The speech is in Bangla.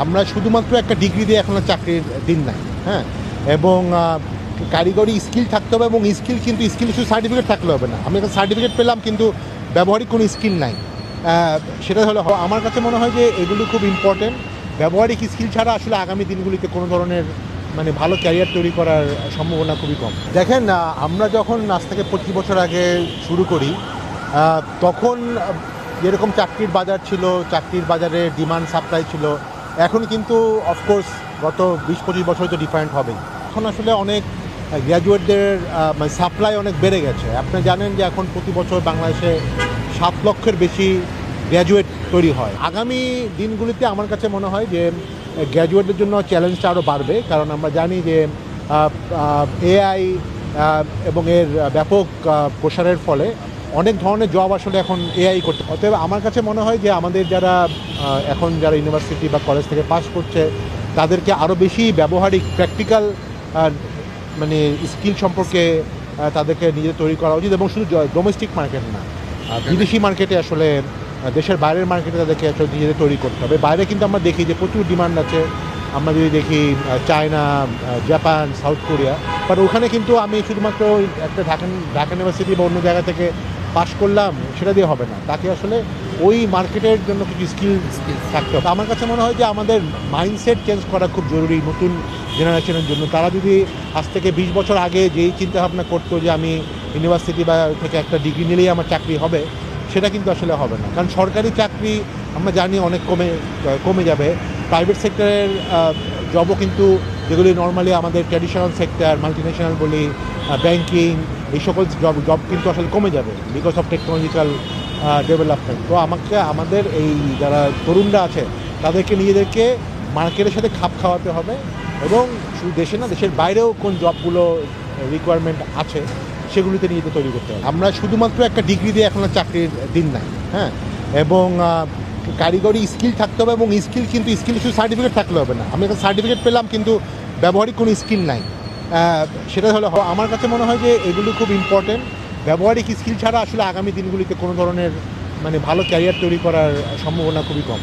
আমরা শুধুমাত্র একটা ডিগ্রি দিয়ে এখন চাকরির দিন নাই, হ্যাঁ, এবং কারিগরি স্কিল থাকতে হবে, এবং স্কিল শুধু সার্টিফিকেট থাকলে হবে না। আমি একটা সার্টিফিকেট পেলাম কিন্তু ব্যবহারিক কোনো স্কিল নাই, সেটা হলো আমার কাছে মনে হয় যে এগুলো খুব ইম্পর্টেন্ট। ব্যবহারিক স্কিল ছাড়া আসলে আগামী দিনগুলিতে কোনো ধরনের ভালো ক্যারিয়ার তৈরি করার সম্ভাবনা খুবই কম। দেখেন, আমরা যখন আজ থেকে 25 বছর আগে শুরু করি, তখন যেরকম চাকরির বাজার ছিল, চাকরির বাজারে ডিমান্ড সাপ্লাই ছিল, এখন কিন্তু অফকোর্স গত 20-25 বছর তো ডিফারেন্ট হবেই। এখন আসলে অনেক গ্র্যাজুয়েটদের সাপ্লাই অনেক বেড়ে গেছে। আপনি জানেন যে এখন প্রতি বছর বাংলাদেশে 7 লক্ষের বেশি গ্র্যাজুয়েট তৈরি হয়। আগামী দিনগুলিতে আমার কাছে মনে হয় যে গ্র্যাজুয়েটদের জন্য চ্যালেঞ্জটা আরও বাড়বে, কারণ আমরা জানি যে এআই এবং এর ব্যাপক প্রসারের ফলে অনেক ধরনের জব আসলে এখন এআই করতে। অতএব আমার কাছে মনে হয় যে আমাদের যারা ইউনিভার্সিটি বা কলেজ থেকে পাস করছে, তাদেরকে আরও বেশি ব্যবহারিক প্র্যাকটিক্যাল স্কিল সম্পর্কে তাদেরকে নিজে তৈরি করা উচিত, এবং শুধু ডোমেস্টিক মার্কেট না, বিদেশি মার্কেটে আসলে দেশের বাইরের মার্কেটে তাদেরকে আসলে নিজেদের তৈরি করতে হবে। বাইরে কিন্তু আমরা দেখি যে প্রচুর ডিমান্ড আছে। আমরা যদি দেখি China, Japan, south Korea, but ওখানে কিন্তু আমি শুধুমাত্র একটা ঢাকা ইউনিভার্সিটি বা অন্য জায়গা থেকে পাস করলাম সেটা দিয়ে হবে না, তাকে আসলে ওই মার্কেটের জন্য কিছু স্কিল থাকতে হবে। আমার কাছে মনে হয় যে আমাদের মাইন্ডসেট চেঞ্জ করা খুব জরুরি নতুন জেনারেশনের জন্য। তারা যদি আজ থেকে 20 বছর আগে যেই চিন্তাভাবনা করতো যে আমি ইউনিভার্সিটি বা থেকে একটা ডিগ্রি নিলেই আমার চাকরি হবে, সেটা কিন্তু আসলে হবে না। কারণ সরকারি চাকরি আমরা জানি অনেক কমে যাবে। প্রাইভেট সেক্টরের জবও কিন্তু, যেগুলি নর্মালি আমাদের ট্র্যাডিশনাল সেক্টর, মাল্টিন্যাশনাল বলি, ব্যাংকিং, এই সকল জব কিন্তু আসলে কমে যাবে বিকজ অফ টেকনোলজিক্যাল ডেভেলপমেন্ট। তো আমাদের এই যারা তরুণরা আছে, তাদেরকে নিজেদেরকে মার্কেটের সাথে খাপ খাওয়াতে হবে, এবং শুধু দেশে না, দেশের বাইরেও কোন জবগুলো রিকোয়ারমেন্ট আছে সেগুলিতে নিজেদের তৈরি করতে হবে। আমরা শুধুমাত্র একটা ডিগ্রি দিয়ে এখন চাকরির দিন নাই, হ্যাঁ, এবং কারিগরি স্কিল থাকতে হবে, এবং স্কিল শুধু সার্টিফিকেট থাকলে হবে না। আমি একটা সার্টিফিকেট পেলাম কিন্তু ব্যবহারিক কোনো স্কিল নাই, সেটা হলো আমার কাছে মনে হয় যে এগুলো খুব ইম্পর্টেন্ট। ব্যবহারিক স্কিল ছাড়া আসলে আগামী দিনগুলিতে কোনো ধরনের ভালো ক্যারিয়ার তৈরি করার সম্ভাবনা খুবই কম।